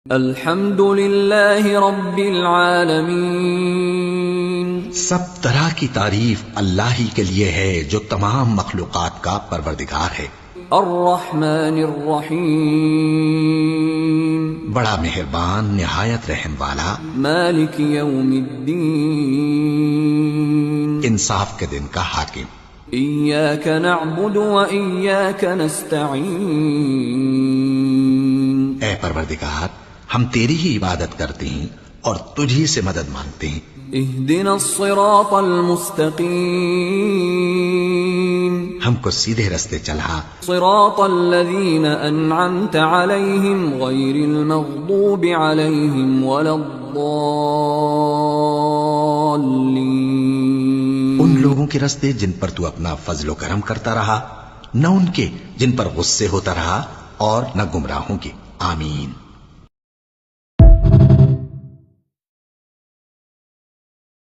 الحمد للہ رب العالمین، سب طرح کی تعریف اللہ ہی کے لیے ہے جو تمام مخلوقات کا پروردگار ہے۔ الرحمن الرحیم، بڑا مہربان نہایت رحم والا، مالک یوم الدین، انصاف کے دن کا حاکم۔ ایاک نعبد و ایاک نستعین، اے پروردگار ہم تیری ہی عبادت کرتے ہیں اور تجھی سے مدد مانگتے ہیں۔ اہدنا الصراط المستقیم، ہم کو سیدھے رستے چلا، صراط الذین انعمت علیہم غیر المغضوب علیہم ولا الضالین، ان لوگوں کے رستے جن پر تو اپنا فضل و کرم کرتا رہا، نہ ان کے جن پر غصے ہوتا رہا اور نہ گمراہوں کے۔ آمین۔